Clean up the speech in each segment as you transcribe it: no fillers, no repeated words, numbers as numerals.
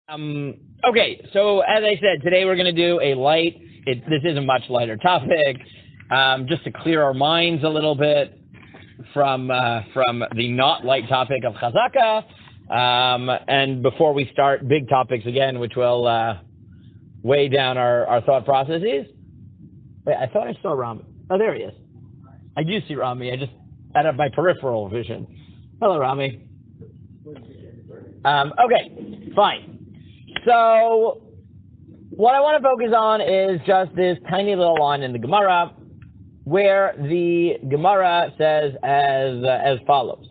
Okay, so as I said, today we're going to do a this is a much lighter topic, just to clear our minds a little bit from the not light topic of Chazaka. And before we start big topics again, which will weigh down our thought processes. Wait, I thought I saw Rami. Oh, there he is. I do see Rami. I just out of my peripheral vision. Hello, Rami. Okay, fine. So what I want to focus on is just this tiny little line in the Gemara, where the Gemara says as follows.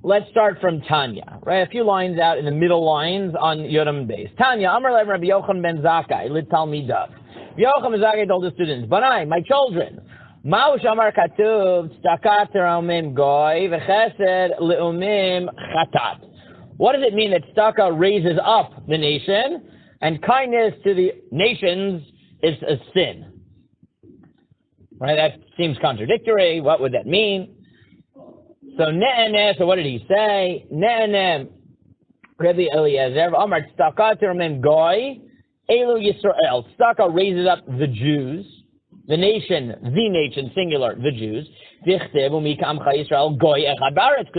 Let's start from Tanya, right? A few lines out in the middle lines on Yodam Beis. Tanya, Amar Lev Rabbi Yochanan ben Zakkai, Lit Talmidav. Yochanan ben Zakkai told the students, Banai, my children, Ma'u Shamar Katuv, Tzedaka Terumim Goy, V'chesed Le'umim Chatat. What does it mean that tzedakah raises up the nation, and kindness to the nations is a sin? Right? That seems contradictory. What would that mean? So Ne'eneh, so what did he say? Ne'eneh, Rabbi Eliezer, Amar Tzedaka Terumim Goy, Elu Yisrael. Tzedakah raises up the Jews, the nation, singular, the Jews. Because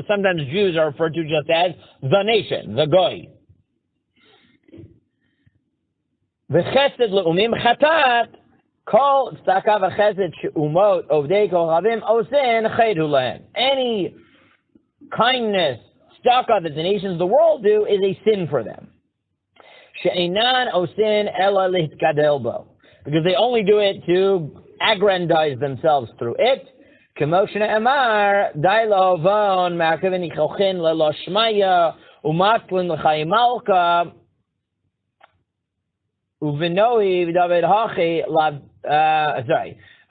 sometimes Jews are referred to just as the nation, the Goy. V'chesed le'umim chatat, kol tzedakah v'chesed she'umot ovdei kohavim osin chaydu lehem. Any kindness, tzedakah that the nations of the world do is a sin for them. She'enan osin ela lihtgadel bo. Because they only do it to aggrandize themselves through it. Kemoshna Emar, Dailo Von, Makavini Chochin, Lelo Shmaya, Umatlin L'chayim Malka, Uvinoi, David Hachi,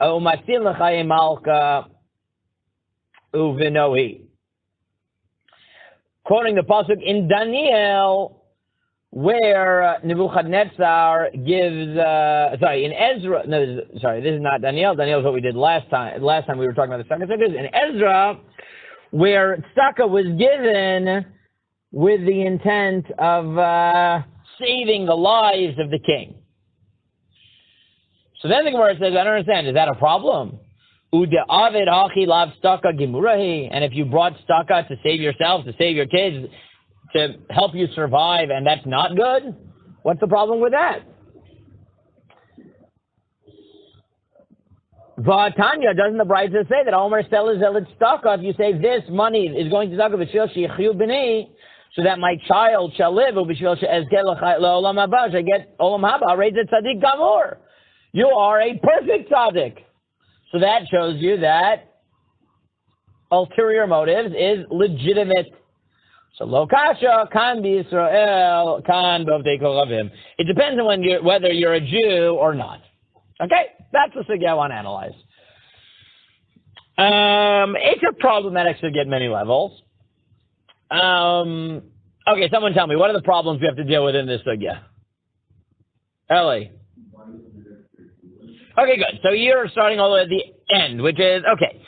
Umatlin L'chayim Malka, Uvinoi. Quoting the pasuk in Daniel, where Nebuchadnezzar gives, in Ezra, this is not Daniel. Daniel is what we did last time. Last time we were talking about the second circus. In Ezra, where tzedakah was given with the intent of saving the lives of the king. So then the Gemara says, I don't understand, is that a problem? And if you brought tzedakah to save yourself, to save your kids, to help you survive, and that's not good? What's the problem with that? V'atanya, doesn't the Brisa say that Omer Stel is tzedakah? If you say this money is going to tzedakah b'shvil sheyichyu b'nei, so that my child shall live, u'b'shvil she'ezgeh le'olam haba, I get olam haba, raise it tzaddik gamor. You are a perfect tzaddik. So that shows you that ulterior motives is legitimate. So lo kasha kan b'Yisrael kan b'ovdei kohavim. It depends on whether you're a Jew or not. Okay, that's the sugya I want to analyze. It's a problematic sugya at many levels. Okay, someone tell me, what are the problems we have to deal with in this sugya? Ellie. Okay, good. So you're starting all the way at the end, which is, okay,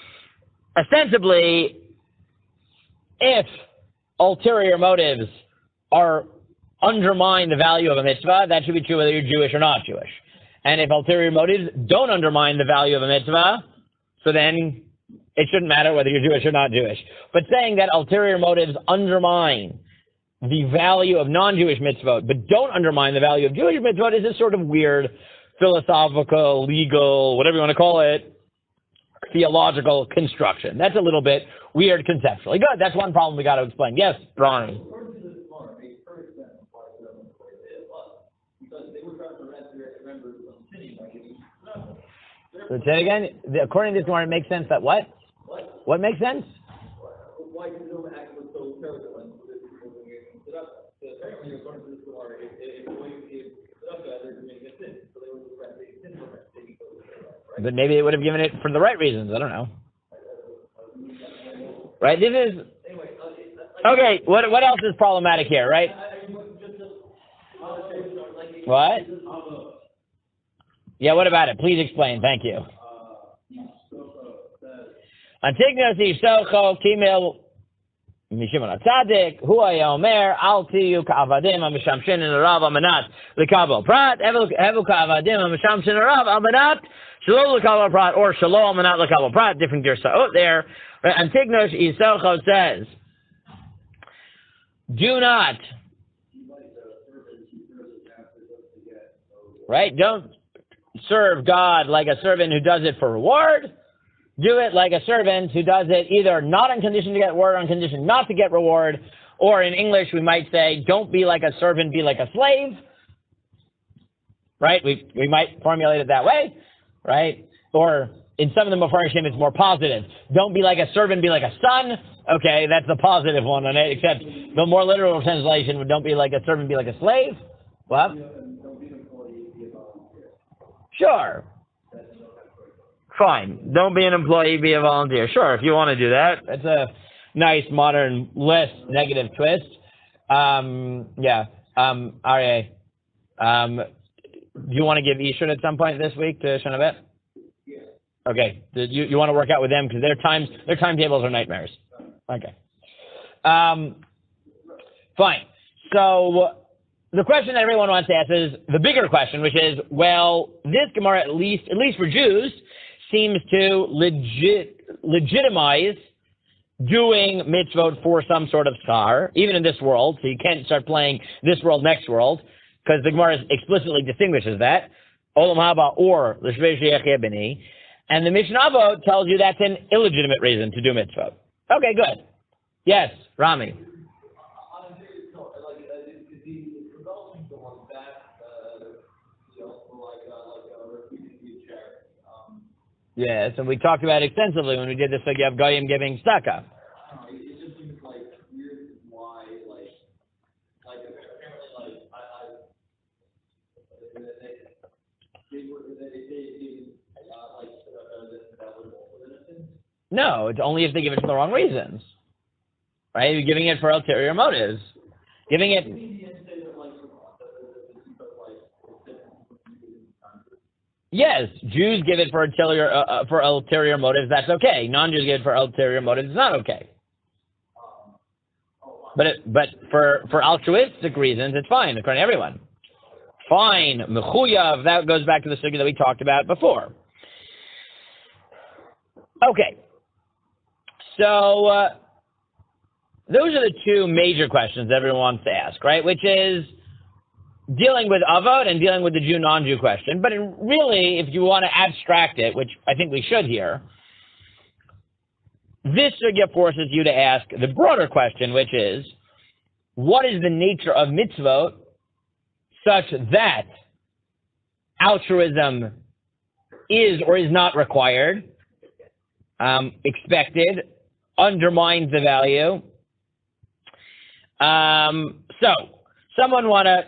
ostensibly, if ulterior motives undermine the value of a mitzvah, that should be true whether you're Jewish or not Jewish. And if ulterior motives don't undermine the value of a mitzvah, so then it shouldn't matter whether you're Jewish or not Jewish. But saying that ulterior motives undermine the value of non-Jewish mitzvot, but don't undermine the value of Jewish mitzvot, is this sort of weird, philosophical, legal, whatever you want to call it, theological construction. That's a little bit weird conceptually. Good, that's one problem we got to explain. Yes, Ronnie. So say again, according to this one, it makes sense that what? What makes sense? Why do you act so terrible? Apparently, according to this one, if they're making a sin, so they would correct the sin for taking right? But maybe they would have given it for the right reasons. I don't know. Right? This is okay. What else is problematic here? Right? What? Yeah. What about it? Please explain. Thank you. Antignos Ishocho Kimil Mishimon Atzadik, Hu Omer, Al Tiyu Ka'avadim,Amishamshin and Rav Amanat, Likabel Prat, Hevu Ka'avadim,Amishamshin and Rav Amanat, Shalom Likabel Prat, or Shalom Amanat Likabel Prat, different Gersaot there. Antignos Ishocho says, do not, right? Don't serve God like a servant who does it for reward. Do it like a servant who does it either not on condition to get reward, on condition not to get reward, or in English we might say, don't be like a servant, be like a slave. Right? We might formulate it that way, right? Or in some of the Mefarshim it's more positive. Don't be like a servant, be like a son. Okay, that's the positive one on it, except the more literal translation would don't be like a servant, be like a slave. What? Sure. Fine. Don't be an employee, be a volunteer. Sure, if you want to do that. It's a nice, modern, less negative twist. R.J. Do you want to give Ishur at some point this week to Shanabet? Yeah. Okay. You want to work out with them because their timetables are nightmares. Okay. Fine. So the question that everyone wants to ask is the bigger question, which is, well, this Gemara, at least for Jews, seems to legitimize doing mitzvot for some sort of schar, even in this world. So you can't start playing this world, next world, because the Gemara explicitly distinguishes that. Olam haba or l'shvei sheyacheh b'ni. And the Mishnah Avot tells you that's an illegitimate reason to do mitzvot. Okay, good. Yes, Rami. Yes, and we talked about it extensively when we did the sugya of Ziring-Giving Tzedaka. It just seems like weird why, apparently, No, it's only if they give it for the wrong reasons. Right? You're giving it for ulterior motives. Giving it... Yes, Jews give it for ulterior motives, that's okay. Non-Jews give it for ulterior motives, it's not okay. But for altruistic reasons, it's fine, according to everyone. Fine, mechuyav, that goes back to the sugya that we talked about before. Okay, so those are the two major questions everyone wants to ask, right? Which is dealing with avot and dealing with the Jew, non-Jew question. But really, if you want to abstract it, which I think we should here, this sugya forces you to ask the broader question, which is, what is the nature of mitzvot such that altruism is or is not required, expected, undermines the value? So, someone want to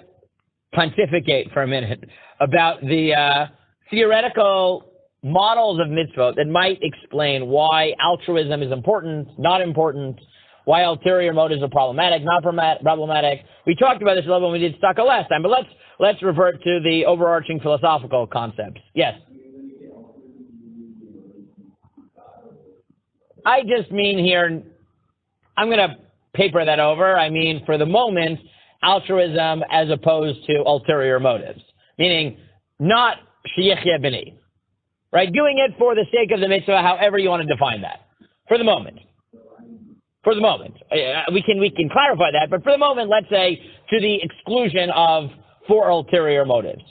pontificate for a minute about the theoretical models of mitzvot that might explain why altruism is important, not important, why ulterior motives are problematic, not problematic. We talked about this a little when we did tzedakah last time, but let's revert to the overarching philosophical concepts. Yes? I just mean here, I'm going to paper that over. I mean, for the moment, altruism as opposed to ulterior motives, meaning not sheyacheh b'ni, right? Doing it for the sake of the mitzvah, however you want to define that. For the moment. For the moment. We can clarify that, but for the moment, let's say to the exclusion of for ulterior motives.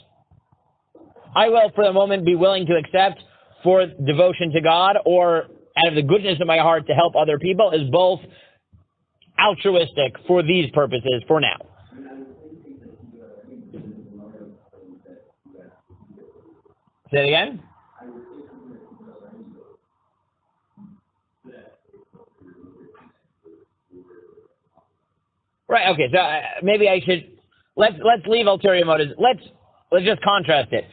I will, for the moment, be willing to accept for devotion to God or out of the goodness of my heart to help other people is both altruistic for these purposes for now. Say it again? Right, okay, so maybe I should, let's leave ulterior motives. Let's just contrast it.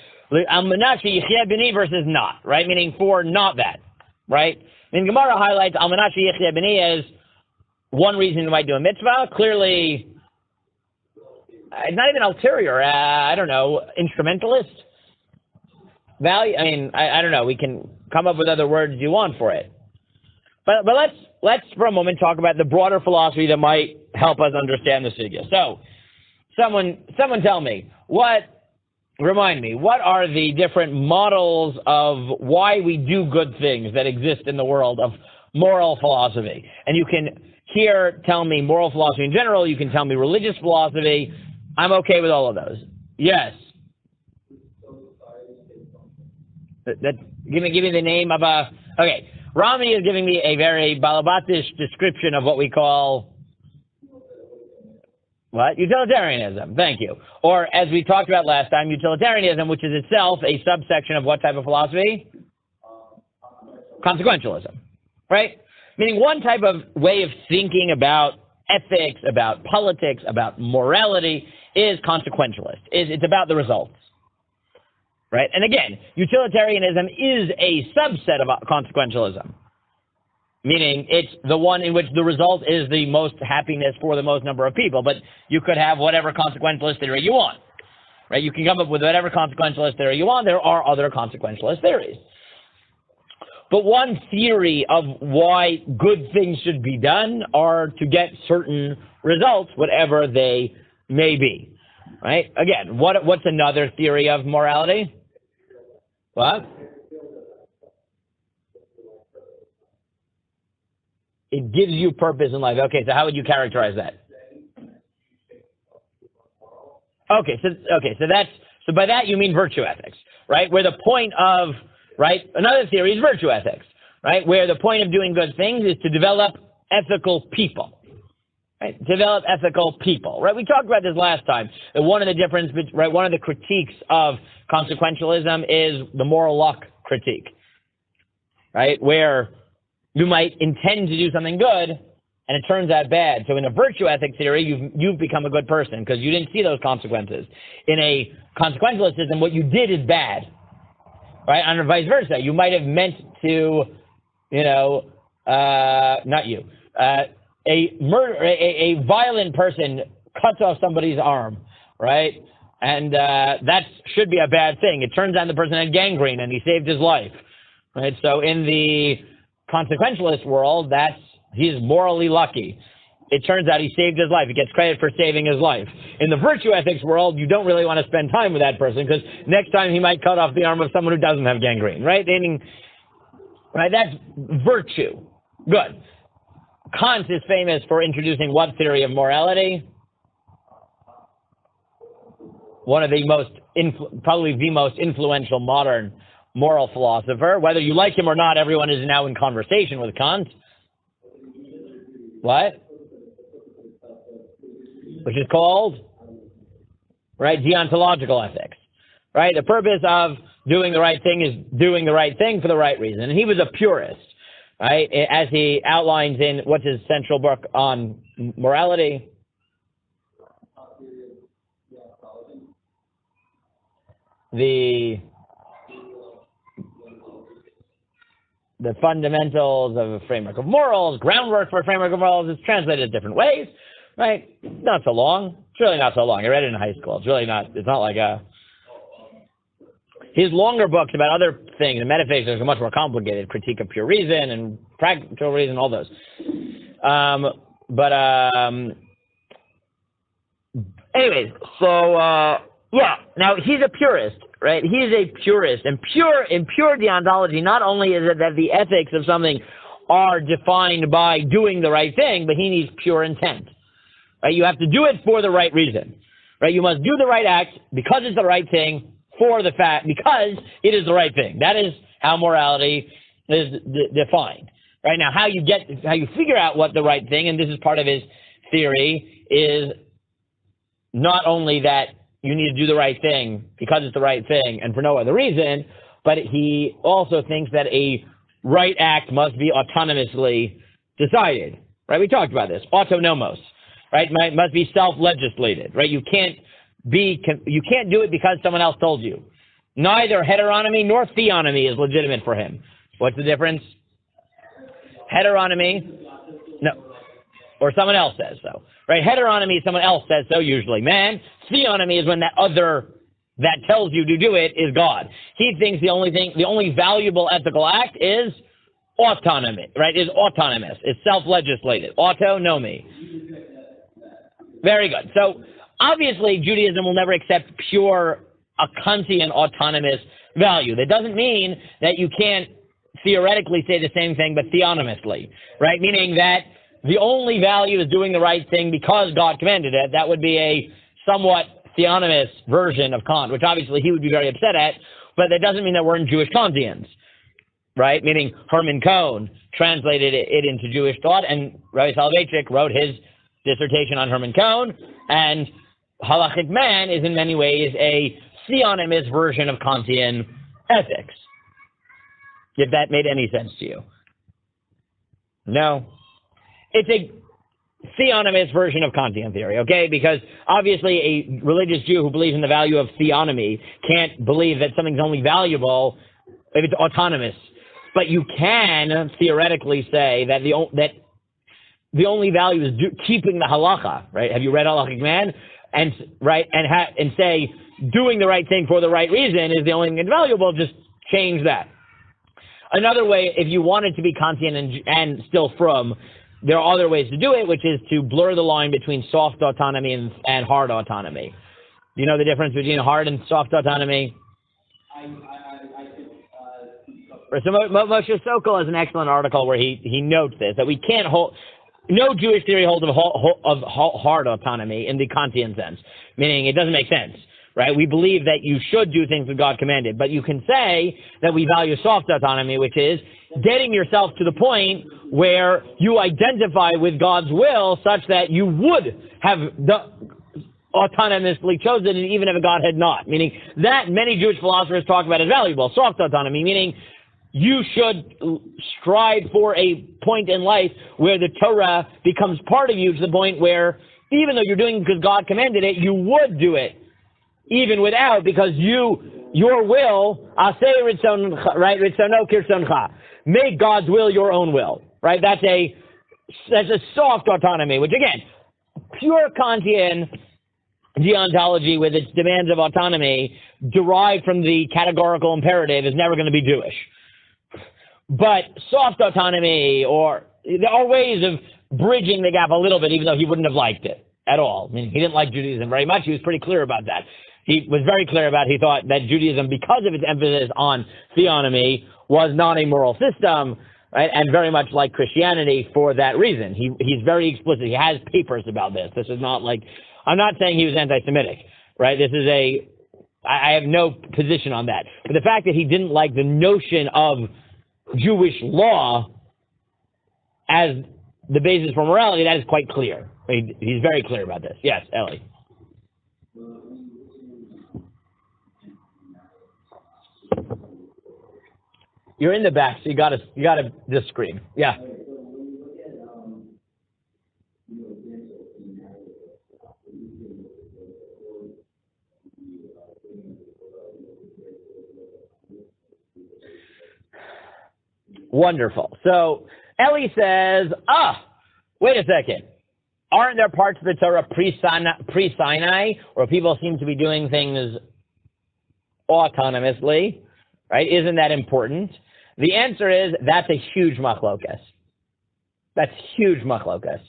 Al-Manashi Yechia B'ni versus not, right? Meaning for not that, right? I mean, Gemara highlights Al-Manashi Yechia B'ni as one reason you might do a mitzvah. Clearly, it's not even ulterior, I don't know, instrumentalist value. I mean, I don't know, we can come up with other words you want for it. But let's for a moment talk about the broader philosophy that might help us understand the sugya. So, someone tell me, remind me, what are the different models of why we do good things that exist in the world of moral philosophy? And you can here tell me moral philosophy in general, you can tell me religious philosophy. I'm okay with all of those. Yes. Give me the name of a... Okay, Rami is giving me a very balabatish description of what we call... What? Utilitarianism. Thank you. Or, as we talked about last time, utilitarianism, which is itself a subsection of what type of philosophy? Consequentialism. Right? Meaning one type of way of thinking about ethics, about politics, about morality is consequentialist. It's about the results. Right? And again, utilitarianism is a subset of consequentialism. Meaning it's the one in which the result is the most happiness for the most number of people. But you could have whatever consequentialist theory you want. Right? You can come up with whatever consequentialist theory you want. There are other consequentialist theories. But one theory of why good things should be done are to get certain results, whatever they may be. Right? Again, what's another theory of morality? What? It gives you purpose in life. Okay, so how would you characterize that? So by that you mean virtue ethics, right? Where the point of, right, another theory is virtue ethics, right? Where the point of doing good things is to develop ethical people, right? Develop ethical people, right? We talked about this last time. That one of the difference, right? One of the critiques of consequentialism is the moral luck critique, right? Where you might intend to do something good, and it turns out bad. So in a virtue ethics theory, you've become a good person because you didn't see those consequences. In a consequentialist system, what you did is bad, right? And vice versa. You might have meant to, not you, a violent person cuts off somebody's arm, right? And that should be a bad thing. It turns out the person had gangrene and he saved his life, right? So in the consequentialist world, he's morally lucky. It turns out he saved his life. He gets credit for saving his life. In the virtue ethics world, you don't really want to spend time with that person because next time he might cut off the arm of someone who doesn't have gangrene, right? Right? That's virtue. Good. Kant is famous for introducing what theory of morality? One of the most, probably the most influential modern moral philosopher. Whether you like him or not, everyone is now in conversation with Kant. What? Which is called, right, deontological ethics. Right? The purpose of doing the right thing is doing the right thing for the right reason. And he was a purist, right? As he outlines in what's his central book on morality. The fundamentals of a framework of morals, groundwork for a framework of morals, is translated different ways, right? Not so long. It's really not so long. I read it in high school. It's not like his longer books about other things, and metaphysics are much more complicated. Critique of pure reason and practical reason, all those. Anyways, so, yeah. Now, he's a purist. Right? He is a purist, and in pure deontology, not only is it that the ethics of something are defined by doing the right thing, but he needs pure intent. Right? You have to do it for the right reason. Right? You must do the right act because it's the right thing because it is the right thing. That is how morality is defined. Right? Now, how you figure out what the right thing, and this is part of his theory, is not only that you need to do the right thing because it's the right thing and for no other reason, but he also thinks that a right act must be autonomously decided. Right? We talked about this. Autonomos. Right? Must be self-legislated. Right? You can't do it because someone else told you. Neither heteronomy nor theonomy is legitimate for him. What's the difference? Heteronomy, no, or someone else says so. Right? Heteronomy, someone else says so, usually man. Theonomy is when that other that tells you to do it is God. He thinks the only valuable ethical act is autonomy, right? Is autonomous. It's self-legislated. Autonomy. Very good. So obviously Judaism will never accept pure a Kantian autonomous value. That doesn't mean that you can't theoretically say the same thing, but theonomously, right? Meaning that the only value is doing the right thing because God commanded it. That would be a somewhat theonomous version of Kant, which obviously he would be very upset at, but that doesn't mean that we're in Jewish Kantians, right? Meaning Herman Cohn translated it into Jewish thought, and Rabbi Soloveitchik wrote his dissertation on Herman Cohn, and Halachic Man is in many ways a theonomous version of Kantian ethics. If that made any sense to you. No. It's a theonomous version of Kantian theory, okay? Because obviously a religious Jew who believes in the value of theonomy can't believe that something's only valuable if it's autonomous. But you can theoretically say that the only value is keeping the halacha, right? Have you read Halachic Man? And say doing the right thing for the right reason is the only thing that's valuable. Just change that. Another way, if you wanted to be Kantian and still frum, there are other ways to do it, which is to blur the line between soft autonomy and hard autonomy. Do you know the difference between hard and soft autonomy? So Moshe Sokol has an excellent article where he notes this, that we can't hold, no Jewish theory holds of hard autonomy in the Kantian sense, meaning it doesn't make sense. Right? We believe that you should do things that God commanded, but you can say that we value soft autonomy, which is getting yourself to the point where you identify with God's will such that you would have autonomously chosen it even if God had not. Meaning that many Jewish philosophers talk about as valuable. Soft autonomy, meaning you should strive for a point in life where the Torah becomes part of you to the point where even though you're doing it because God commanded it, you would do it. Even without, because your will, aseh ritzoncha, right? Ritzono kirsoncha. Make God's will your own will, right? That's a soft autonomy, which again, pure Kantian deontology with its demands of autonomy derived from the categorical imperative is never going to be Jewish. But soft autonomy, or there are ways of bridging the gap a little bit, even though he wouldn't have liked it at all. I mean, he didn't like Judaism very much. He was pretty clear about that. He was very clear about, he thought that Judaism, because of its emphasis on theonomy, was not a moral system, right? And very much like Christianity for that reason. He's very explicit. He has papers about this. This is not like, I'm not saying he was anti-Semitic, right? This is I have no position on that. But the fact that he didn't like the notion of Jewish law as the basis for morality, that is quite clear. He's very clear about this. Yes, Ellie. You're in the back, so you gotta just scream. Yeah. Wonderful. So Ellie says, wait a second. Aren't there parts of the Torah pre-Sinai where people seem to be doing things autonomously? Right? Isn't that important? The answer is that's a huge machlokas. That's huge machlokas.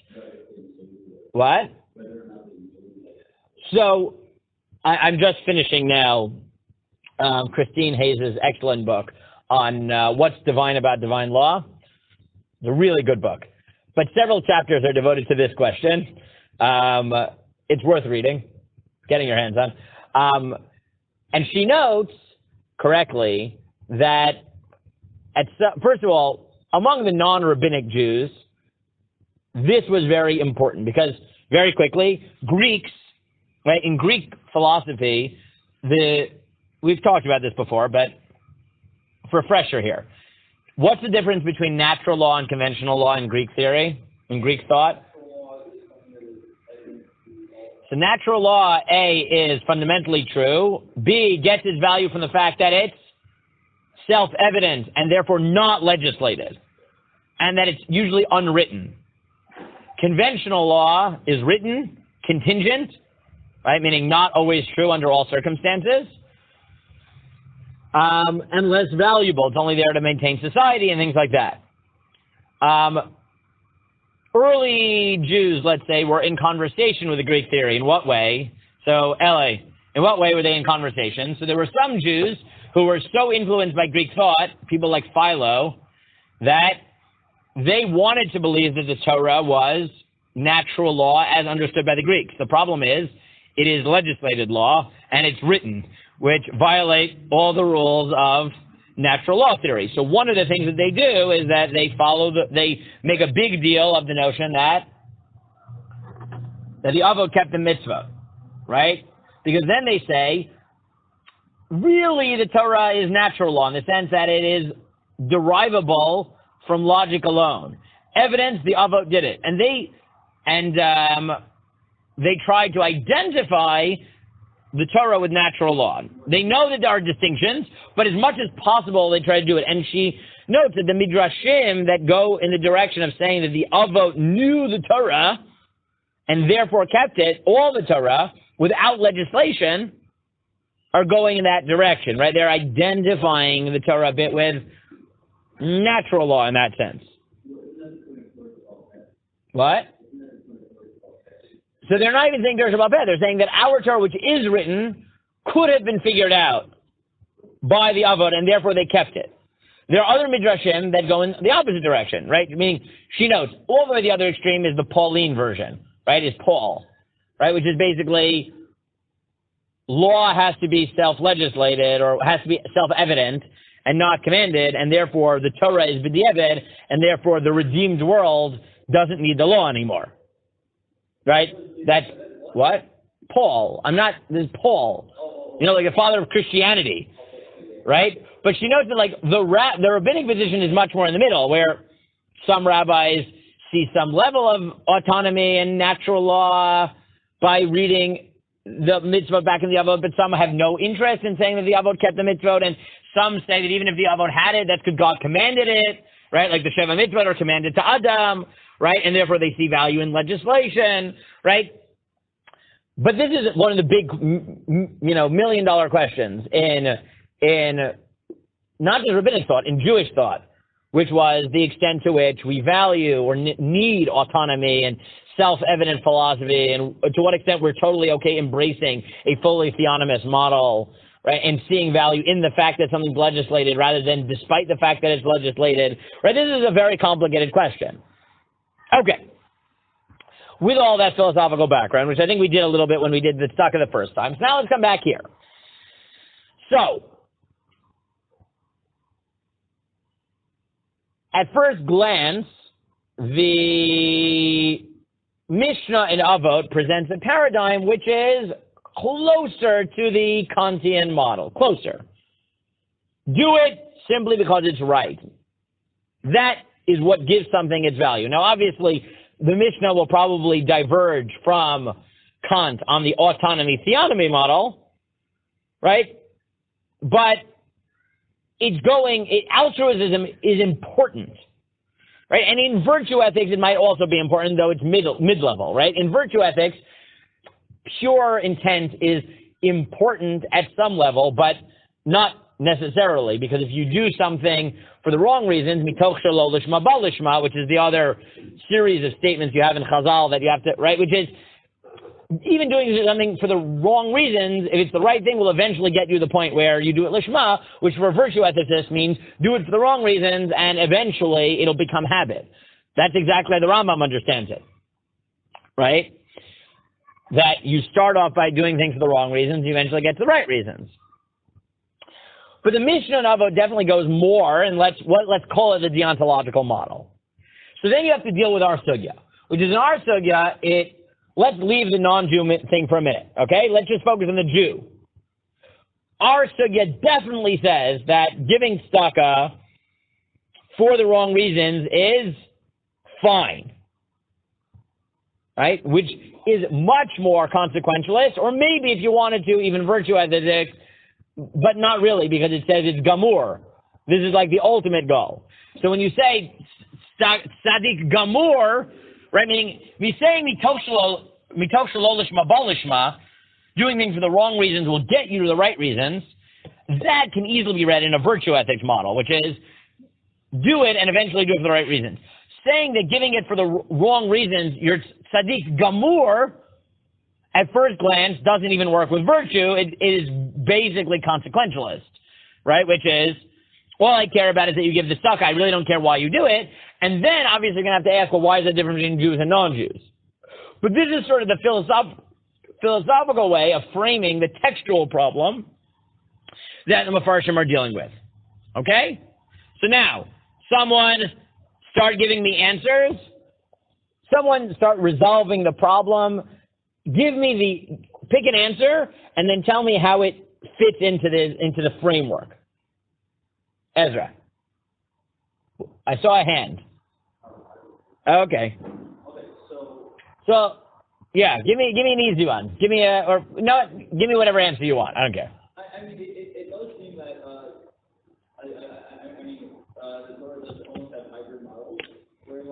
What? So I'm just finishing now Christine Hayes' excellent book on what's divine about divine law. It's a really good book. But several chapters are devoted to this question. It's worth reading, getting your hands on. And she notes correctly that, first of all, among the non-rabbinic Jews, this was very important because very quickly, Greeks, right, in Greek philosophy, we've talked about this before, but for a refresher here, what's the difference between natural law and conventional law in Greek theory, in Greek thought? So natural law, A, is fundamentally true. B, gets its value from the fact that it's self-evident and therefore not legislated, and that it's usually unwritten. Conventional law is written, contingent, right, meaning not always true under all circumstances, and less valuable. It's only there to maintain society and things like that. early Jews, let's say, were in conversation with the Greek theory. In what way? So, Ellie, in what way were they in conversation? So there were some Jews who were so influenced by Greek thought, people like Philo, that they wanted to believe that the Torah was natural law as understood by the Greeks. The problem is, it is legislated law, and it's written, which violate all the rules of natural law theory. So one of the things that they do is that they make a big deal of the notion that the Avot kept the mitzvah, right? Because then they say, really the Torah is natural law in the sense that it is derivable from logic alone. Evidence, the Avot did it. And they tried to identify the Torah with natural law. They know that there are distinctions, but as much as possible, they try to do it. And she notes that the Midrashim that go in the direction of saying that the Avot knew the Torah and therefore kept it, all the Torah, without legislation, are going in that direction, right? They're identifying the Torah a bit with natural law in that sense. What? So they're not even saying Dersh Bal Peh. They're saying that our Torah, which is written, could have been figured out by the Avot, and therefore they kept it. There are other Midrashim that go in the opposite direction, right? Meaning, she notes, all the way the other extreme is the Pauline version, right? Is Paul, right? Which is basically, law has to be self-legislated, or has to be self-evident, and not commanded, and therefore the Torah is b'diavad, and therefore the redeemed world doesn't need the law anymore. Right? That's what? Paul. This is Paul. You know, like the father of Christianity. Right? But she notes that like the rabbinic position is much more in the middle, where some rabbis see some level of autonomy and natural law by reading the mitzvah back in the Avot, but some have no interest in saying that the Avot kept the mitzvot, and some say that even if the Avot had it, that's because God commanded it, right? Like the Sheva mitzvot are commanded to Adam, right? And therefore they see value in legislation, right? But this is one of the big, million-dollar questions in not just rabbinic thought, in Jewish thought, which was the extent to which we value or need autonomy and self-evident philosophy, and to what extent we're totally okay embracing a fully theonomous model, right, and seeing value in the fact that something's legislated rather than despite the fact that it's legislated, right? This is a very complicated question. Okay. With all that philosophical background, which I think we did a little bit when we did the Tzedaka the first time, so now let's come back here. So, at first glance, the Mishnah in Avot presents a paradigm which is closer to the Kantian model. Closer. Do it simply because it's right. That is what gives something its value. Now, obviously, the Mishnah will probably diverge from Kant on the autonomy-theonomy model, right? But altruism is important, right? And in virtue ethics, it might also be important, though it's mid-level, right? In virtue ethics, pure intent is important at some level, but not necessarily, because if you do something for the wrong reasons, mitoch shelo lishma ba lishma, which is the other series of statements you have in Chazal that you have to, right, which is even doing something for the wrong reasons, if it's the right thing, will eventually get you to the point where you do it lishma, which for virtue ethicists means do it for the wrong reasons, and eventually it'll become habit. That's exactly how the Rambam understands it, right? That you start off by doing things for the wrong reasons, you eventually get to the right reasons. But the Mishnah in Avot definitely goes more, and let's call it the deontological model. So then you have to deal with our sugya, which is in our sugya, let's leave the non-Jew thing for a minute, okay? Let's just focus on the Jew. Our sugya definitely says that giving tzedakah for the wrong reasons is fine, right? Which is much more consequentialist, or maybe if you wanted to, even virtue ethics, but not really, because it says it's gamur. This is like the ultimate goal. So when you say tzadik gamur, right, meaning me saying mitoch shelo lishma ba lishma, doing things for the wrong reasons will get you to the right reasons, that can easily be read in a virtue ethics model, which is do it and eventually do it for the right reasons. saying that giving it for the wrong reasons, your tzaddik gamur, at first glance, doesn't even work with virtue. It is basically consequentialist, right? Which is, all I care about is that you give the tzedakah. I really don't care why you do it. And then, obviously, you're going to have to ask, well, why is it different between Jews and non-Jews? But this is sort of the philosophical way of framing the textual problem that the Mefarshim are dealing with. Okay? So now, someone start giving me answers. Someone start resolving the problem. Pick an answer, and then tell me how it fits into the framework. Ezra. I saw a hand. Okay. So yeah, give me an easy one. Give me whatever answer you want. I don't care. I mean, it does seem that the Torah does almost have hybrid models where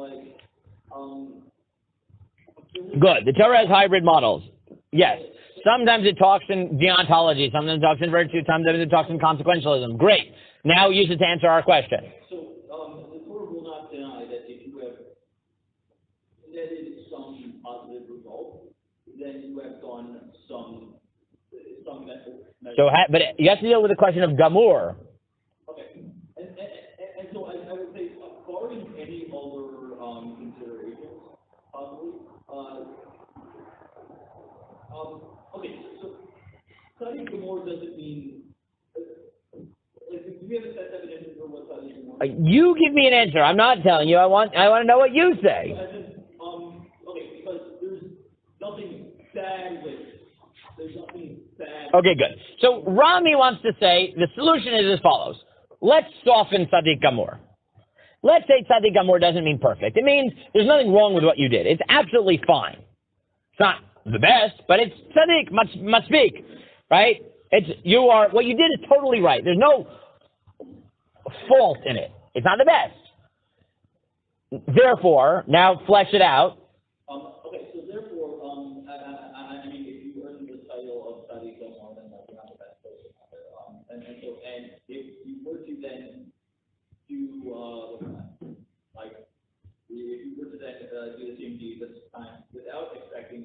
Good. The Torah has hybrid models. Yes. Sometimes it talks in deontology. Sometimes it talks in virtue. Sometimes it talks in consequentialism. Great. Now use it to answer our question. So the Torah will not deny that if you have netted some positive result, then you have done some measure. But you have to deal with the question of gamur. Okay. And so I would say, barring any other considerations, possibly. Okay. So studying gamur doesn't mean. Do we have a set definition for what studying gamur? You give me an answer. I'm not telling you. I want to know what you say. Okay, because there's nothing bad with. There's nothing bad. Okay, good. So Rami wants to say the solution is as follows. Let's soften tzaddik gamur. Let's say tzaddik gamur doesn't mean perfect. It means there's nothing wrong with what you did. It's absolutely fine. It's not the best, but it's tzaddik must speak, right? What you did is totally right. There's no fault in it. It's not the best. Therefore, now flesh it out. Okay, so therefore, I mean, if you earn the title of tzaddik gamur, then you're not the best person out there. And if you were to then do if you were to then do the same deed this time without expecting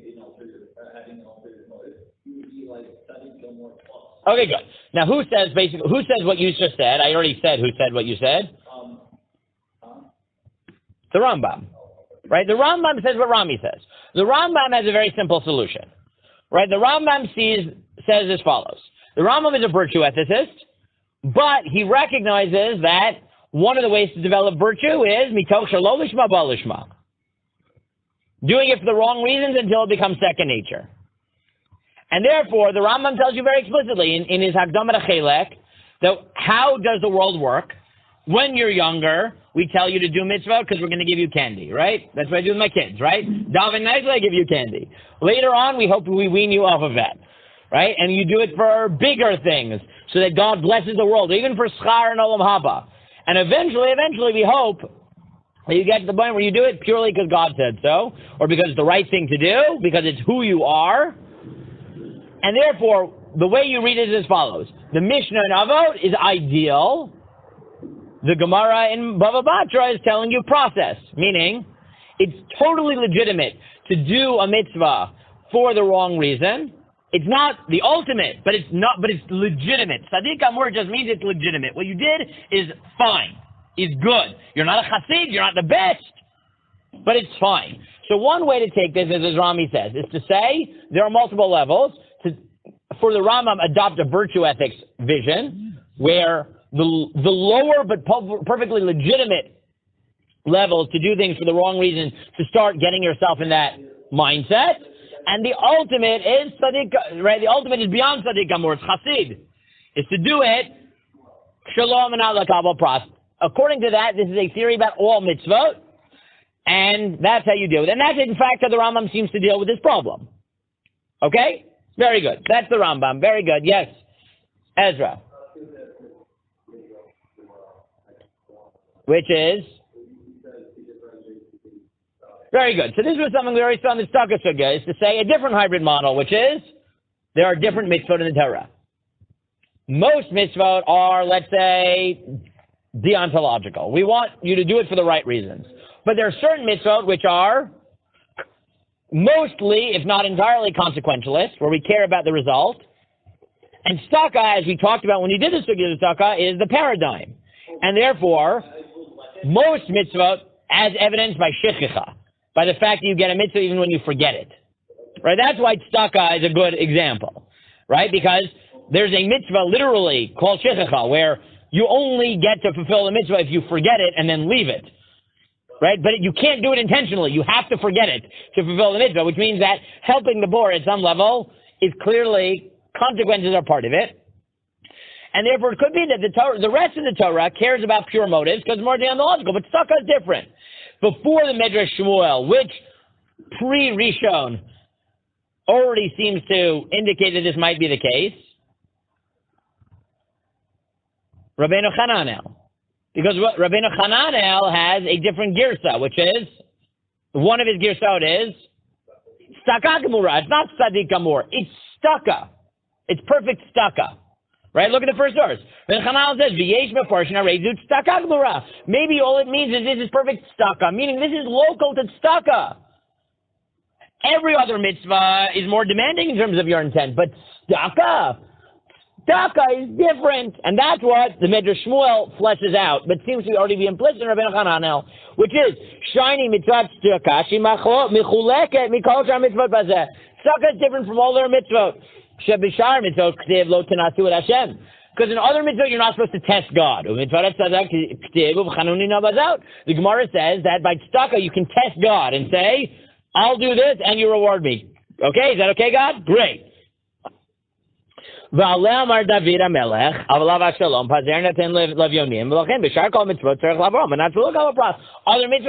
having an ulterior motive, you would be like tzaddik gamur plus. Okay, good. Now, who says what you just said? I already said who said what you said. The Rambam, right? The Rambam says what Rami says. The Rambam has a very simple solution, right? The Rambam says as follows. The Rambam is a virtue ethicist, but he recognizes that one of the ways to develop virtue is mitoch shelo lishma ba lishma. Doing it for the wrong reasons until it becomes second nature. And therefore, the Rambam tells you very explicitly in his Hakdama Chelek that how does the world work? When you're younger, we tell you to do mitzvah because we're going to give you candy, right? That's what I do with my kids, right? Daven nicely, I give you candy. Later on, we hope we wean you off of that, right? And you do it for bigger things so that God blesses the world, even for schar and olam haba. And eventually, we hope that you get to the point where you do it purely because God said so, or because it's the right thing to do, because it's who you are. And therefore, the way you read it is as follows. The Mishnah in Avot is ideal. The Gemara in Bava Batra is telling you process, meaning it's totally legitimate to do a mitzvah for the wrong reason. It's not the ultimate, but it's legitimate. Tzaddik gamur just means it's legitimate. What you did is fine, is good. You're not a chassid, you're not the best, but it's fine. So one way to take this, as Rami says, is to say there are multiple levels. For the Rambam, adopt a virtue ethics vision where the lower but perfectly legitimate levels to do things for the wrong reasons to start getting yourself in that mindset. And the ultimate is tzaddik, right? The ultimate is beyond tzaddik gamur, it's chassid. Is to do it shalom and ala kabel pras. According to that, this is a theory about all mitzvot, and that's how you deal with it. And that's in fact how the Rambam seems to deal with this problem. Okay? Very good. That's the Rambam. Very good. Yes. Ezra. Which is? Very good. So this was something we already saw in the Tzedaka Sugya, is to say a different hybrid model, which is there are different mitzvot in the Torah. Most mitzvot are, let's say, deontological. We want you to do it for the right reasons. But there are certain mitzvot which are mostly, if not entirely, consequentialist, where we care about the result. And tzedakah, as we talked about when you did the sugya of tzedakah, is the paradigm. And therefore, most mitzvot, as evidenced by shechicha, by the fact that you get a mitzvah even when you forget it. Right? That's why tzedakah is a good example. Right? Because there's a mitzvah literally called shechicha, where you only get to fulfill the mitzvah if you forget it and then leave it. Right? But you can't do it intentionally. You have to forget it to fulfill the mitzvah, which means that helping the poor at some level is clearly, consequences are part of it. And therefore, it could be that the rest of the Torah cares about pure motives because it's more theological, but tzedakah is different. Before the Midrash Shmuel, which pre-Rishon already seems to indicate that this might be the case, Rabbeinu Hananel. Because Rabbeinu Hananel has a different girsa, which is, one of his girsot is, tzedakah gemura. It's not tzadik gamur. It's tzedakah. It's perfect tzedakah. Right? Look at the first verse. Rabbeinu Hananel says, v'yesh mefarshim harezu tzedakah gemura. Maybe all it means is this is perfect tzedakah, meaning this is local to tzedakah. Every other mitzvah is more demanding in terms of your intent, but tzedakah is different, and that's what the Midrash Shmuel fleshes out, but seems to already be implicit in Rabbeinu Hananel, which is shiny mitzvah tzedakah michuleket mikol shar mitzvot bazeh. Tzedakah is different from all their mitzvot. Shebishar mitzvot k'tev lo tenasu et Hashem. Because in other mitzvot you're not supposed to test God. The Gemara says that by tzedakah you can test God and say, "I'll do this and you reward me." Okay, is that okay, God? Great. Other mitzvot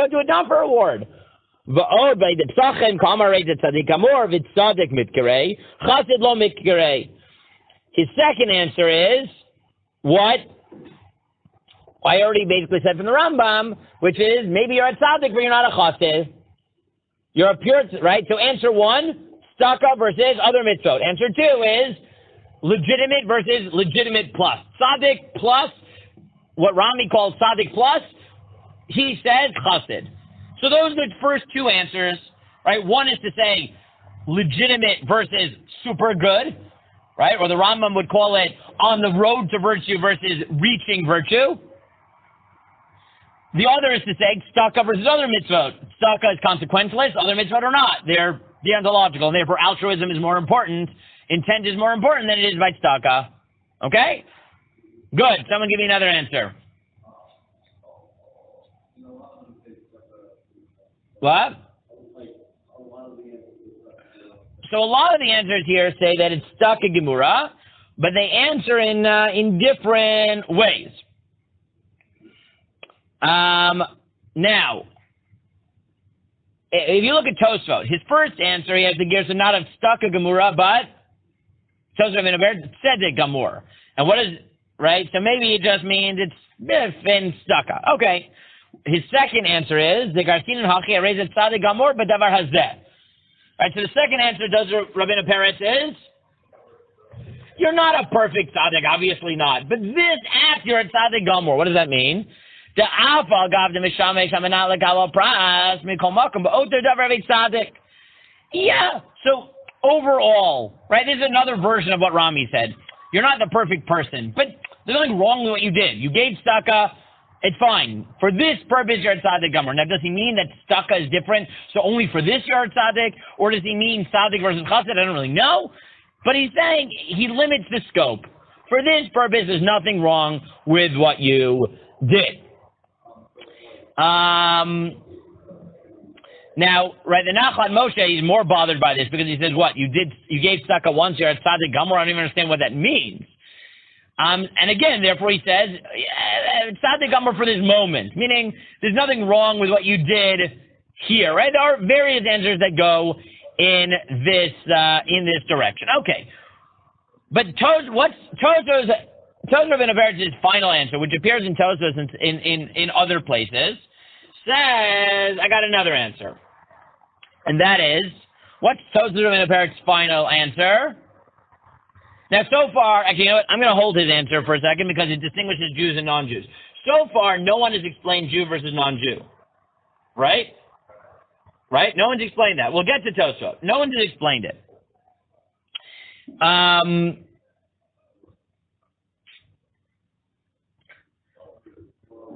do it not for reward. His second answer is what I already basically said from the Rambam, which is maybe you're a tzaddik but you're not a chassid. You're a pure, right? So answer one, tzedakah versus other mitzvot. Answer two is legitimate versus legitimate plus. Tzaddik plus, what Rami calls tzaddik plus, he says chassid. So those are the first two answers, right? One is to say legitimate versus super good, right? Or the Rambam would call it on the road to virtue versus reaching virtue. The other is to say tzedakah versus other mitzvot. Tzedakah is consequentialist, other mitzvot are not. They're deontological, and therefore altruism is more important. Intent is more important than it is by tzedakah. Okay? Good. Someone give me another answer. What? So a lot of the answers here say that it's tzedakah gemura, but they answer in different ways. Now, if you look at Tosfot, his first answer, he has the girsa not of tzedakah gemura, but Tosfot in a tzedek gamur. And what is, right? So maybe it just means it's fin tzedakah. Okay. His second answer is the garsin and hachi arez tzedek gamur, but davar hazeh. Right. So the second answer, does Rabbeinu Peretz, is you're not a perfect tzaddik, obviously not. But this act, you're a tzaddik gamur. What does that mean? The alpha gav the mishamesh amenat legalo pras mikol makom ba'oter davar tzaddik. Yeah. So overall, right, this is another version of what Rami said. You're not the perfect person, but there's nothing wrong with what you did. You gave tzedakah, it's fine. For this purpose, you're a tzaddik gamur. Now, does he mean that tzedakah is different, so only for this you're a tzaddik? Or does he mean tzaddik versus chassid? I don't really know. But he's saying he limits the scope. For this purpose, there's nothing wrong with what you did. Now, right, the Nachlat Moshe, he's more bothered by this because he says, what, you gave tzedakah once, you're a tzaddik gamur, I don't even understand what that means. And again, therefore he says, tzaddik gamur for this moment, meaning there's nothing wrong with what you did here, right? There are various answers that go in this direction. Okay. But Tosfos Rabbeinu Peretz's final answer, which appears in Tosfos in other places, says, I got another answer. And that is, what's Tosfos Rabbeinu Peretz's final answer? Now, so far, actually, you know what? I'm going to hold his answer for a second because it distinguishes Jews and non-Jews. So far, no one has explained Jew versus non-Jew. Right? Right? No one's explained that. We'll get to Tosfot. No one's explained it.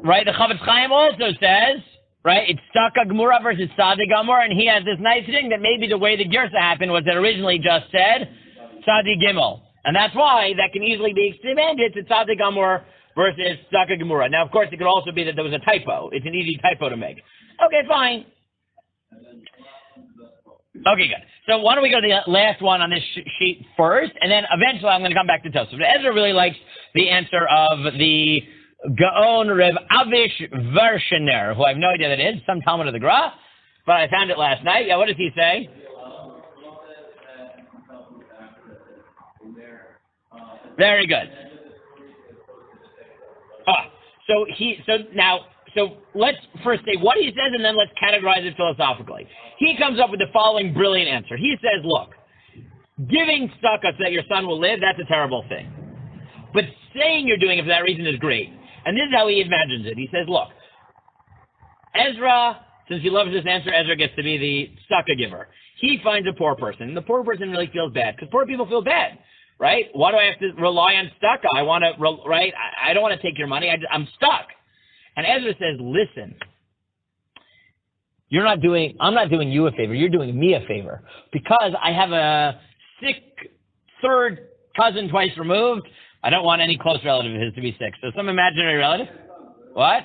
Right? The Chavetz Chaim also says, right, it's Tzedaka Gemura versus Tzaddik Gimel, and he has this nice thing that maybe the way the Girsa happened was that originally just said Tzaddik Gimel. And that's why that can easily be expanded to Tzaddik Gimel versus Tzedaka Gemura. Now, of course, it could also be that there was a typo. It's an easy typo to make. Okay, fine. Okay, good. So why don't we go to the last one on this sheet first, and then eventually I'm going to come back to Tosfot. Ezra really likes the answer of the Gaon Rev Avish Vershiner, who I have no idea that is, some Talmud of the Gra, but I found it last night. Yeah, what does he say? Very good. So let's first say what he says, and then let's categorize it philosophically. He comes up with the following brilliant answer. He says, look, giving tzedakah so that your son will live, that's a terrible thing. But saying you're doing it for that reason is great. And this is how he imagines it. He says, look, Ezra, since he loves this answer, Ezra gets to be the tzedakah giver. He finds a poor person. The poor person really feels bad, because poor people feel bad, right? Why do I have to rely on tzedakah? I don't want to take your money. I'm stuck. And Ezra says, listen, I'm not doing you a favor. You're doing me a favor. Because I have a sick third cousin twice removed, I don't want any close relative of his to be sick. So some imaginary relative? What?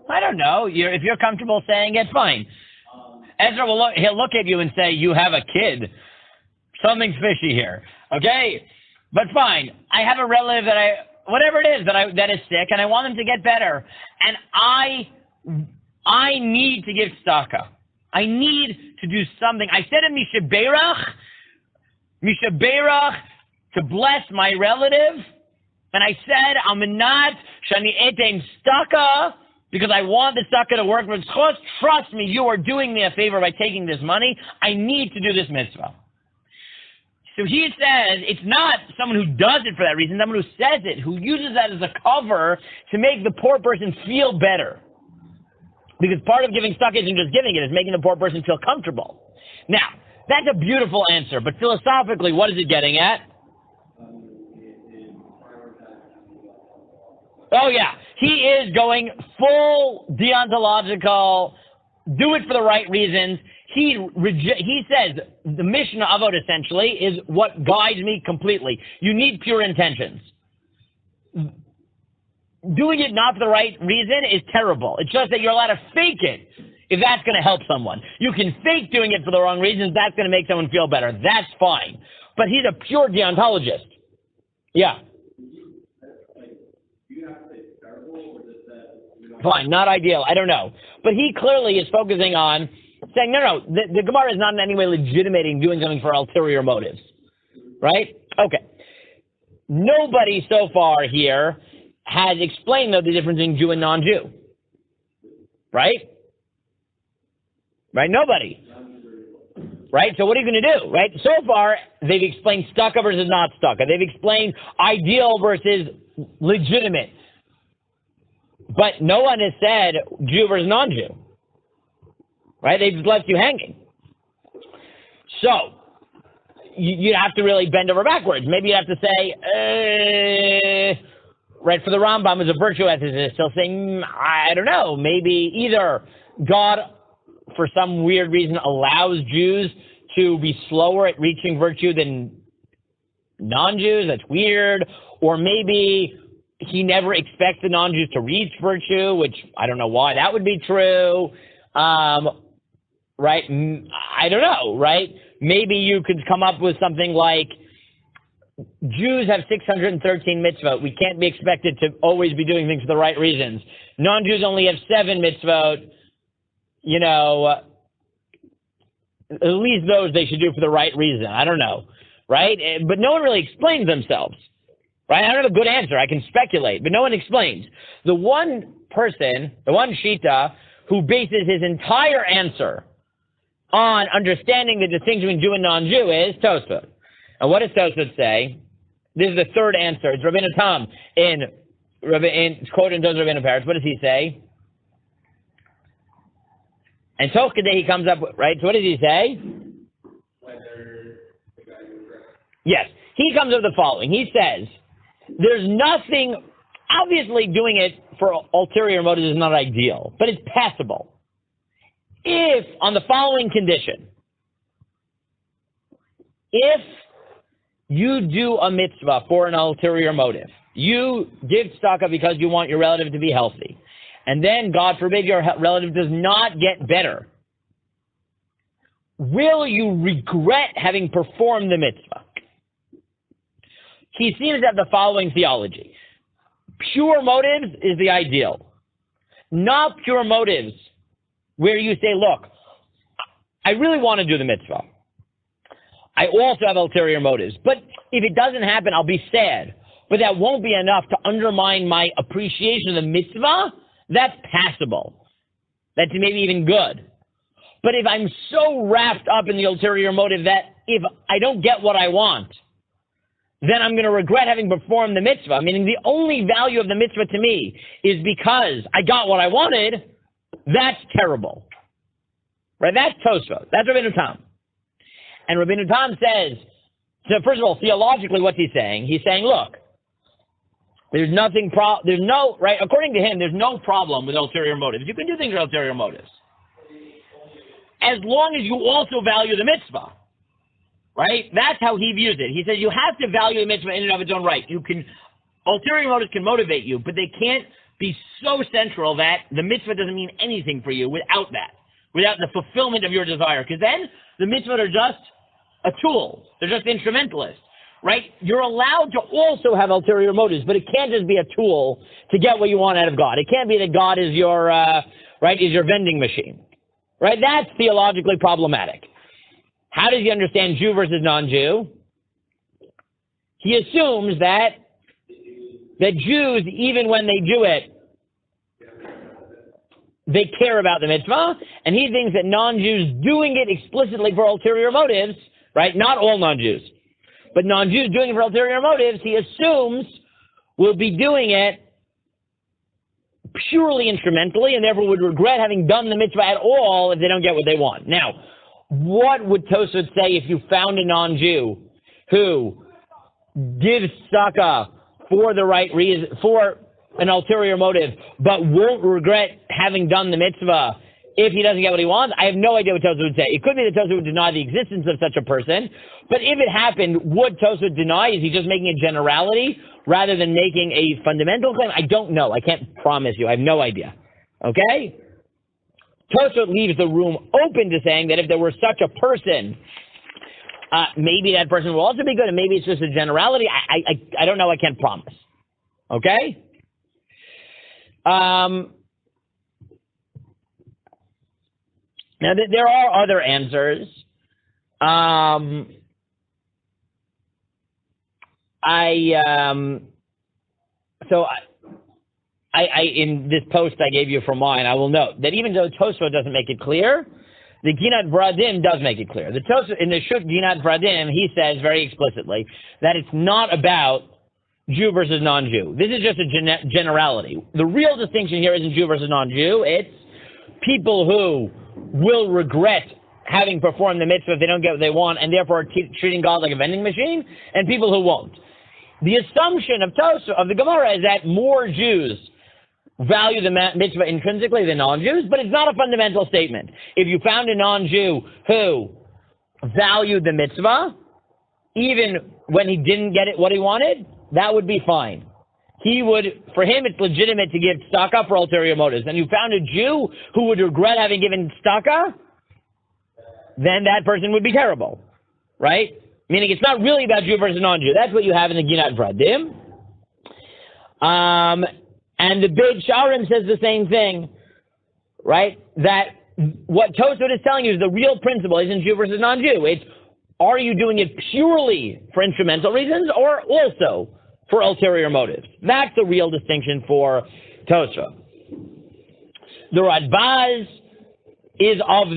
I don't know. If you're comfortable saying it, fine. Ezra he'll look at you and say, you have a kid. Something's fishy here. Okay? But fine. I have a relative whatever it is that is sick, and I want them to get better. And I need to give tzedakah. I need to do something. I said in Misha Berach, to bless my relative, and I said, Aminat shani etein tzedakah, because I want the tzedakah to work. But trust me, you are doing me a favor by taking this money. I need to do this mitzvah. So he says it's not someone who does it for that reason, someone who says it, who uses that as a cover to make the poor person feel better. Because part of giving tzedakah isn't just giving it, it's making the poor person feel comfortable. Now, that's a beautiful answer, but philosophically, what is it getting at? Oh yeah, he is going full deontological, do it for the right reasons. He says the Mishnah Avot essentially is what guides me completely. You need pure intentions. Doing it not for the right reason is terrible. It's just that you're allowed to fake it if that's going to help someone. You can fake doing it for the wrong reasons. That's going to make someone feel better. That's fine. But he's a pure deontologist. Yeah. Fine, not ideal. I don't know. But he clearly is focusing on saying, no, the Gemara is not in any way legitimating doing something for ulterior motives. Right? Okay. Nobody so far here has explained, though, the difference between Jew and non-Jew. Right? Right? Nobody. Right? So what are you going to do? Right? So far, they've explained tzedakah versus not tzedakah. They've explained ideal versus legitimate. But no one has said Jew versus non-Jew. Right? They've just left you hanging. So, you'd have to really bend over backwards. Maybe you have to say, right, for the Rambam as a virtue ethicist, he'll say, I don't know, maybe either God, for some weird reason, allows Jews to be slower at reaching virtue than non-Jews, that's weird, or maybe he never expects the non-Jews to reach virtue, which I don't know why that would be true, right? I don't know, right? Maybe you could come up with something like, Jews have 613 mitzvot. We can't be expected to always be doing things for the right reasons. Non-Jews only have 7 mitzvot. You know, at least those they should do for the right reason. I don't know, right? But no one really explains themselves, right? I don't have a good answer. I can speculate, but no one explains. The one person, the one Shita, who bases his entire answer on understanding the distinction between Jew and non-Jew is Tosfot. And what does Tosfot say? This is the third answer. It's Rabbeinu Tam it's quoted in those Rabbeinu Paris. What does he say? And Tochkadeh he comes up with, right? So what does he say? Whether the guy was correct. Yes. He comes up with the following. He says, there's nothing, obviously doing it for ulterior motives is not ideal, but it's passable. If, on the following condition, if you do a mitzvah for an ulterior motive, you give tzedakah because you want your relative to be healthy, and then, God forbid, your relative does not get better, will you regret having performed the mitzvah? He seems to have the following theology. Pure motives is the ideal. Not pure motives where you say, look, I really want to do the mitzvah. I also have ulterior motives. But if it doesn't happen, I'll be sad. But that won't be enough to undermine my appreciation of the mitzvah. That's passable. That's maybe even good. But if I'm so wrapped up in the ulterior motive that if I don't get what I want, then I'm going to regret having performed the mitzvah. Meaning the only value of the mitzvah to me is because I got what I wanted. That's terrible. Right? That's Tosfos. That's Rabbeinu Tam. And Rabbeinu Tam says, so first of all, theologically, what's he saying? He's saying, look, there's no, right? According to him, there's no problem with ulterior motives. You can do things with ulterior motives. As long as you also value the mitzvah. Right? That's how he views it. He says you have to value the mitzvah in and of its own right. Ulterior motives can motivate you, but they can't be so central that the mitzvah doesn't mean anything for you without that, without the fulfillment of your desire. Because then the mitzvah are just a tool. They're just instrumentalists. Right? You're allowed to also have ulterior motives, but it can't just be a tool to get what you want out of God. It can't be that God is your, is your vending machine. Right? That's theologically problematic. How does he understand Jew versus non-Jew? He assumes that Jews, even when they do it, they care about the mitzvah, and he thinks that non-Jews doing it explicitly for ulterior motives, right? Not all non-Jews, but non-Jews doing it for ulterior motives, he assumes will be doing it purely instrumentally, and therefore would regret having done the mitzvah at all if they don't get what they want. Now, what would Tosfos say if you found a non-Jew who gives tzedakah for the right reason, for an ulterior motive, but won't regret having done the mitzvah if he doesn't get what he wants? I have no idea what Tosfos would say. It could be that Tosfos would deny the existence of such a person, but if it happened, would Tosfos deny? Is he just making a generality rather than making a fundamental claim? I don't know. I can't promise you. I have no idea. Okay? Tosfos leaves the room open to saying that if there were such a person, maybe that person will also be good, and maybe it's just a generality. I don't know. I can't promise. Okay? Now, there are other answers. In this post I gave you for mine, I will note that even though Tosfos doesn't make it clear, the Ginat Vradim does make it clear. The Tosfos, in the Shuk Ginat Vradim, he says very explicitly that it's not about Jew versus non-Jew. This is just a generality. The real distinction here isn't Jew versus non-Jew. It's people who will regret having performed the mitzvah if they don't get what they want and therefore are treating God like a vending machine, and people who won't. The assumption of the Gemara is that more Jews value the mitzvah intrinsically than non-Jews, but it's not a fundamental statement. If you found a non-Jew who valued the mitzvah, even when he didn't get it what he wanted, that would be fine. For him, it's legitimate to give tzedakah for ulterior motives. And you found a Jew who would regret having given tzedakah, then that person would be terrible, right? Meaning it's not really about Jew versus non-Jew. That's what you have in the Ginat Vradim. And the Beit Sharim says the same thing, right? That what Tosfos is telling you is the real principle isn't Jew versus non-Jew. It's, are you doing it purely for instrumental reasons or also for ulterior motives? That's the real distinction for Tosfos. The Radbaz is on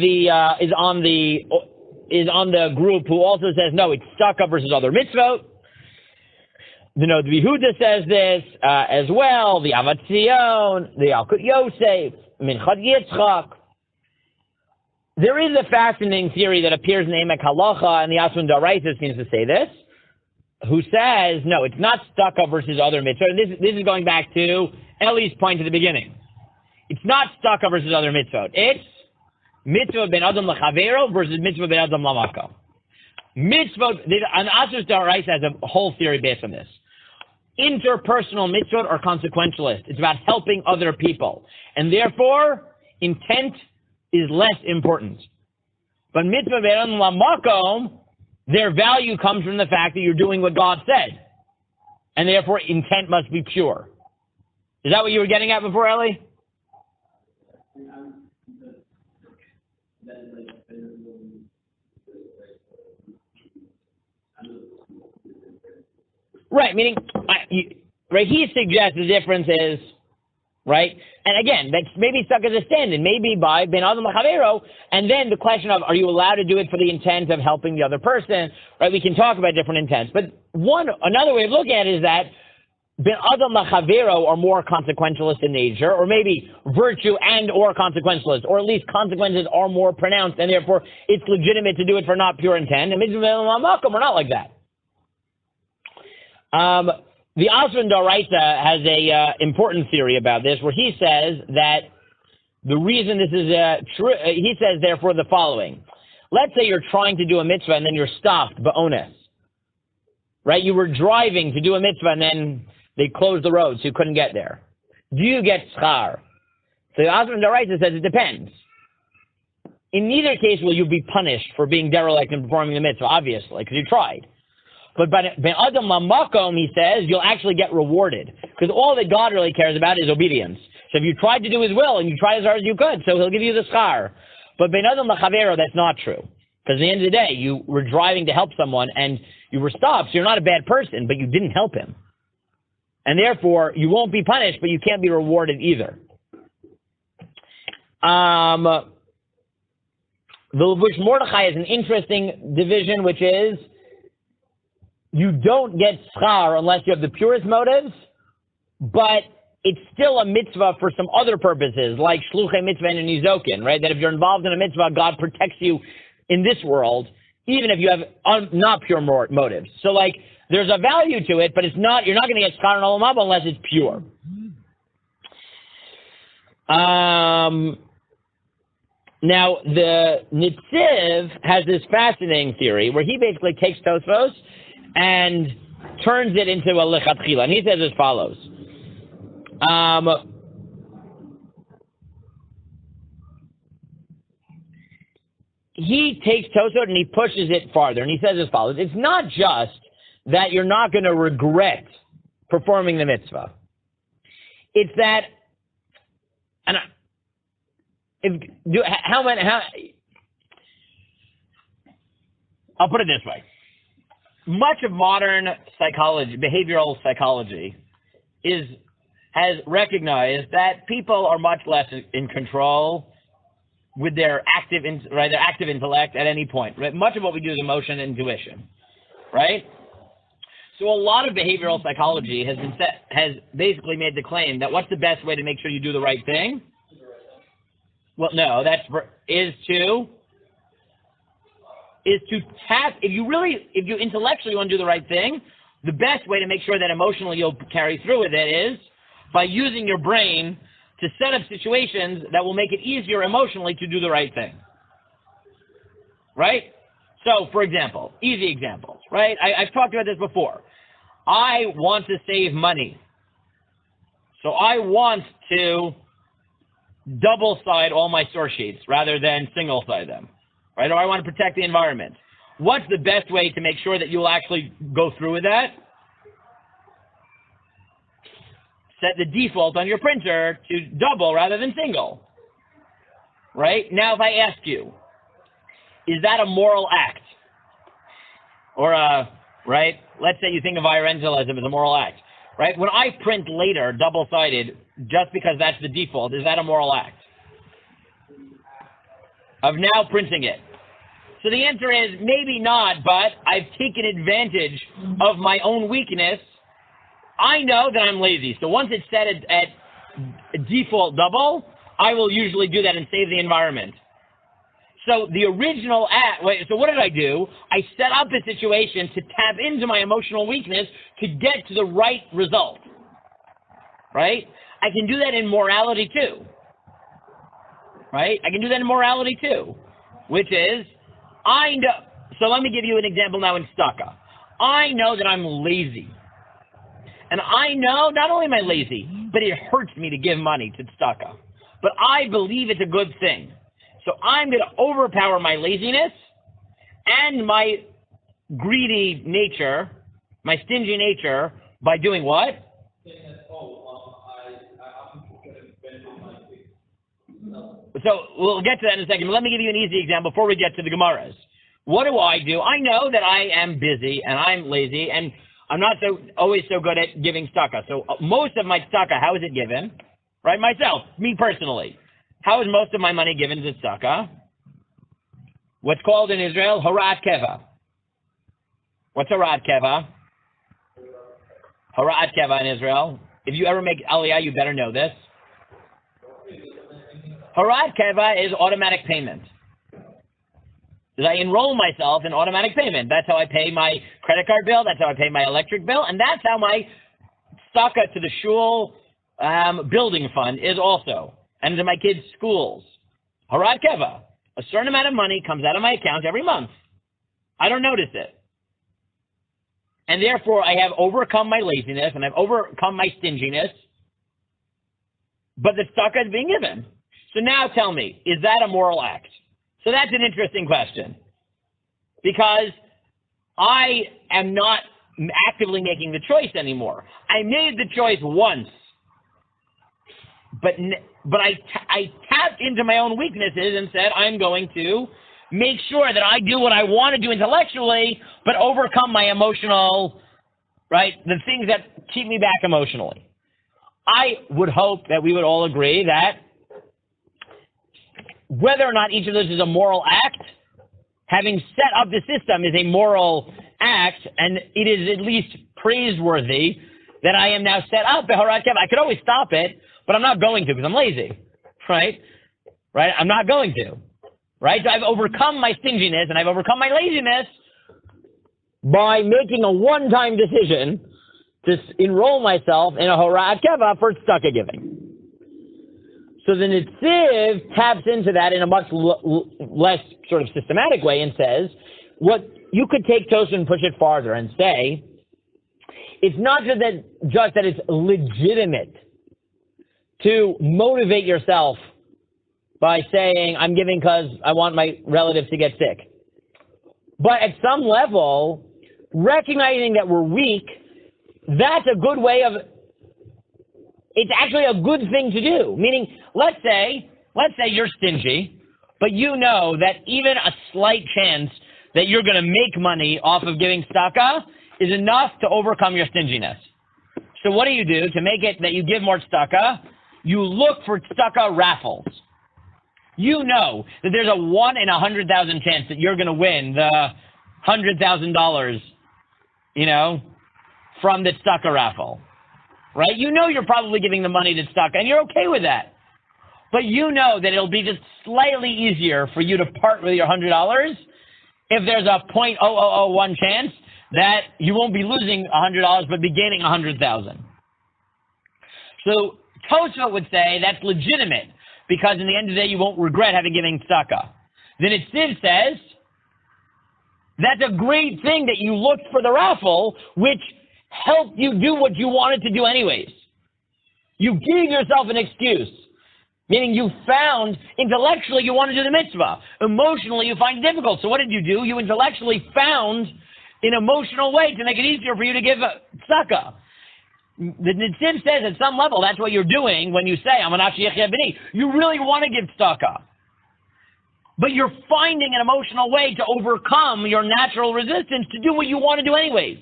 the group who also says no, it's tzedakah versus other mitzvot. The Nod Yehuda says this as well. The Avat Zion, the Alkut Yosef, Minchat Yitzchak. There is a fascinating theory that appears in the Emek Halacha, and the Asman Daraisa seems to say this, who says, no, it's not tzedakah versus other mitzvot. And this is going back to Eli's point at the beginning. It's not tzedakah versus other mitzvot. It's mitzvah ben adam l'chavero versus mitzvah ben adam l'mako. Mitzvot, and Asman Daraisa has a whole theory based on this. Interpersonal mitzvot are consequentialist. It's about helping other people. And therefore, intent is less important. But mitzvah ben l'makom, their value comes from the fact that you're doing what God said. And therefore, intent must be pure. Is that what you were getting at before, Eli? Right, meaning, right, he suggests the difference is, right? And again, that's maybe stuck as a stand-in, maybe by Ben Adam L'Chavero, and then the question of, are you allowed to do it for the intent of helping the other person, right? We can talk about different intents, but another way of looking at it is that Ben Adam L'Chavero are more consequentialist in nature, or maybe virtue and or consequentialist, or at least consequences are more pronounced, and therefore it's legitimate to do it for not pure intent, and mitzvah Ben L'Makom are not like that. The Asman Daraisa has a important theory about this, where he says that the reason this is true, he says therefore the following. Let's say you're trying to do a mitzvah and then you're stopped, ba'ones. Right? You were driving to do a mitzvah and then they closed the road so you couldn't get there. Do you get schar? So the Asman Daraisa says it depends. In neither case will you be punished for being derelict in performing the mitzvah, obviously, because you tried. But Ben Adam L'Makom, he says, you'll actually get rewarded. Because all that God really cares about is obedience. So if you tried to do his will, and you tried as hard as you could, so he'll give you the schar. But Ben Adam L'Chavero, that's not true. Because at the end of the day, you were driving to help someone, and you were stopped, so you're not a bad person, but you didn't help him. And therefore, you won't be punished, but you can't be rewarded either. The Levush Mordechai is an interesting division, which is, you don't get schar unless you have the purest motives, but it's still a mitzvah for some other purposes, like shluchei mitzvah and nizokin, right? That if you're involved in a mitzvah, God protects you in this world, even if you have not pure motives. So, like, there's a value to it, but it's not. You're not going to get schar in olam haba unless it's pure. Now, the Nitziv has this fascinating theory where he basically takes Tosfos and turns it into a lechatchila. And he says as follows. He takes Tosfot and he pushes it farther. And he says as follows. It's not just that you're not going to regret performing the mitzvah. It's that, and I'll put it this way. Much of modern psychology, behavioral psychology, has recognized that people are much less in control with their active intellect at any point. Right? Much of what we do is emotion and intuition, right? So a lot of behavioral psychology has basically made the claim that what's the best way to make sure you do the right thing? Well, no, is to tap, if you intellectually want to do the right thing, the best way to make sure that emotionally you'll carry through with it is by using your brain to set up situations that will make it easier emotionally to do the right thing. Right? So, for example, easy examples, right? I've talked about this before. I want to save money. So I want to double-side all my source sheets rather than single-side them. Right? Or I want to protect the environment. What's the best way to make sure that you will actually go through with that? Set the default on your printer to double rather than single. Right? Now, if I ask you, is that a moral act? Or right? Let's say you think of environmentalism as a moral act. Right? When I print later, double-sided, just because that's the default, is that a moral act? Of now printing it. So the answer is maybe not, but I've taken advantage of my own weakness. I know that I'm lazy. So once it's set at default double, I will usually do that and save the environment. So the original so what did I do? I set up a situation to tap into my emotional weakness to get to the right result, right? I can do that in morality too, right? I can do that in morality too, which is, I know, so let me give you an example now in tzedakah. I know that I'm lazy. And I know not only am I lazy, but it hurts me to give money to tzedakah. But I believe it's a good thing. So I'm going to overpower my laziness and my greedy nature, my stingy nature, by doing what? So we'll get to that in a second, but let me give you an easy example before we get to the Gemaras. What do? I know that I am busy and I'm lazy and I'm not always so good at giving tzedakah. So most of my tzedakah, how is it given? Right, myself, me personally. How is most of my money given to tzedakah? What's called in Israel, Horat Keva. What's Horat Keva? Horat Keva in Israel. If you ever make Aliyah, you better know this. Horat Keva is automatic payment. I enroll myself in automatic payment. That's how I pay my credit card bill. That's how I pay my electric bill. And that's how my tzedakah to the shul building fund is also. And to my kids' schools. Horat Keva. A certain amount of money comes out of my account every month. I don't notice it. And therefore, I have overcome my laziness and I've overcome my stinginess. But the tzedakah is being given. So now tell me, is that a moral act? So that's an interesting question. Because I am not actively making the choice anymore. I made the choice once. But I tapped into my own weaknesses and said, I'm going to make sure that I do what I want to do intellectually, but overcome my emotional, right, the things that keep me back emotionally. I would hope that we would all agree that whether or not each of those is a moral act, having set up the system is a moral act, and it is at least praiseworthy that I am now set up the Horat Keva. I could always stop it, but I'm not going to because I'm lazy, right? Right? I'm not going to, right? So I've overcome my stinginess and I've overcome my laziness by making a one-time decision to enroll myself in a Horat Keva for tzedakah giving. So the Netziv taps into that in a much less sort of systematic way and says, what you could take Tosha and push it farther and say, it's not just that it's legitimate to motivate yourself by saying, I'm giving because I want my relative to get sick. But at some level, recognizing that we're weak, that's a good way of, it's actually a good thing to do. Meaning, let's say you're stingy, but you know that even a slight chance that you're going to make money off of giving tzedakah is enough to overcome your stinginess. So what do you do to make it that you give more tzedakah? You look for tzedakah raffles. You know that there's a 1 in 100,000 chance that you're going to win the $100,000, from the tzedakah raffle, right? You know you're probably giving the money to tzedakah, and you're okay with that. But you know that it'll be just slightly easier for you to part with your $100 if there's a 0.0001 chance that you won't be losing $100 but be gaining $100,000. So Tosha would say that's legitimate because in the end of the day you won't regret having given tzedakah. Then Netziv says that's a great thing that you looked for the raffle, which helped you do what you wanted to do anyways. You gave yourself an excuse, meaning you found intellectually you want to do the mitzvah. Emotionally you find it difficult. So what did you do? You intellectually found an emotional way to make it easier for you to give tzedakah. The Netziv says at some level that's what you're doing when you say, I'm an Ashiyach B'ni. You really want to give tzedakah. But you're finding an emotional way to overcome your natural resistance to do what you want to do anyways.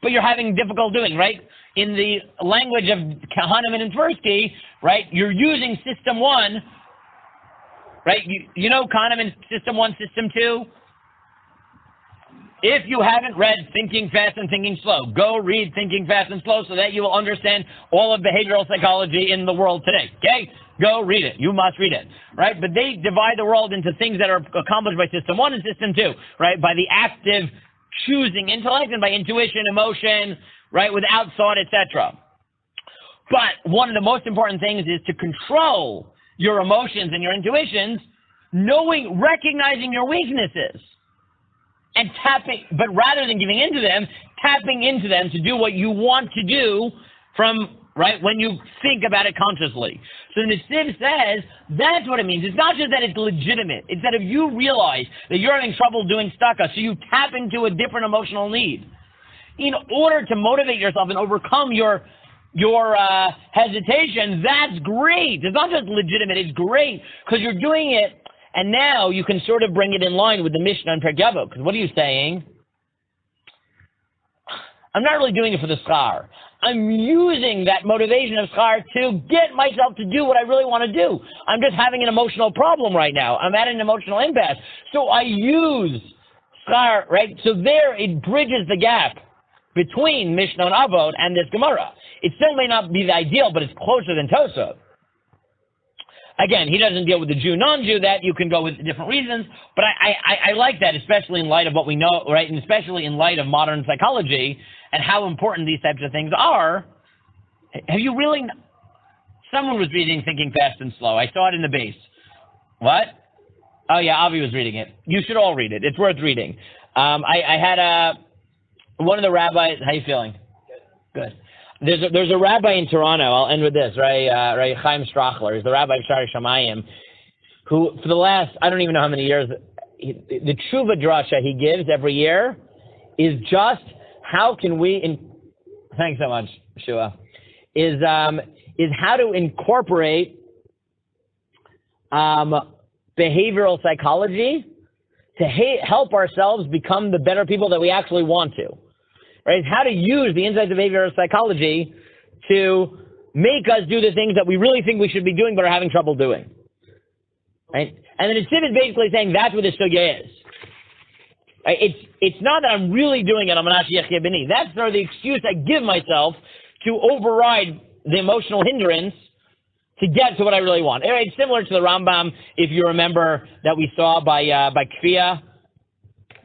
But you're having difficulty doing, right? In the language of Kahneman and Tversky, right? You're using system 1, right? You know Kahneman system 1, system 2? If you haven't read Thinking Fast and Thinking Slow, go read Thinking Fast and Slow so that you will understand all of behavioral psychology in the world today, okay? Go read it. You must read it, right? But they divide the world into things that are accomplished by System 1 and System 2, right? By the active choosing intellect and by intuition, emotion, right? Without thought, etc. But one of the most important things is to control your emotions and your intuitions, recognizing your weaknesses and but rather than giving into them, tapping into them to do what you want to do when you think about it consciously. So the Nesiv says that's what it means. It's not just that it's legitimate. It's that if you realize that you're having trouble doing tzedakah, so you tap into a different emotional need in order to motivate yourself and overcome your hesitation, that's great. It's not just legitimate, it's great because you're doing it, and now you can sort of bring it in line with the Mishnah and Perek Avot. Because what are you saying? I'm not really doing it for the schar. I'm using that motivation of schar to get myself to do what I really want to do. I'm just having an emotional problem right now. I'm at an emotional impasse. So I use schar, right? So there it bridges the gap between Mishnah and Avot and this Gemara. It still may not be the ideal, but it's closer than Tosaf. Again, he doesn't deal with the Jew, non-Jew, that you can go with different reasons, but I like that, especially in light of what we know, right, and especially in light of modern psychology and how important these types of things are. Have you really... Someone was reading Thinking Fast and Slow. I saw it in the base. What? Oh, yeah, Avi was reading it. You should all read it. It's worth reading. I had one of the rabbis... How you feeling? Good. There's a rabbi in Toronto, I'll end with this, right? Chaim Strachler, he's the rabbi of Shari Shamayim, who for the last, I don't even know how many years, the tshuva drasha he gives every year is just how can we, thanks so much, Shua, is how to incorporate behavioral psychology to help ourselves become the better people that we actually want to. Right? It's how to use the insights of behavioral psychology to make us do the things that we really think we should be doing but are having trouble doing. Right? And then Nesiv is basically saying that's what the sugya is. Right? It's not that I'm really doing it, I'm an Ashiyach B'ni. That's sort of the excuse I give myself to override the emotional hindrance to get to what I really want. Anyway, it's similar to the Rambam, if you remember, that we saw by Kfiyah.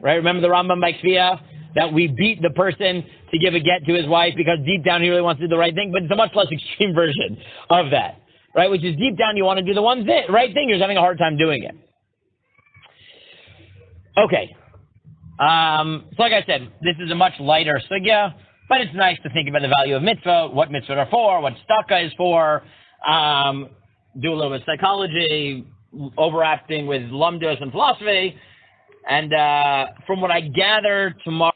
Right? Remember the Rambam by Kfiyah? That we beat the person to give a get to his wife because deep down he really wants to do the right thing, but it's a much less extreme version of that, right? Which is deep down you want to do the right thing, you're just having a hard time doing it. Okay. So like I said, this is a much lighter sugya, but it's nice to think about the value of mitzvah, what mitzvah are for, what tzedakah is for, do a little bit of psychology, overacting with lumdus and philosophy, and from what I gather tomorrow,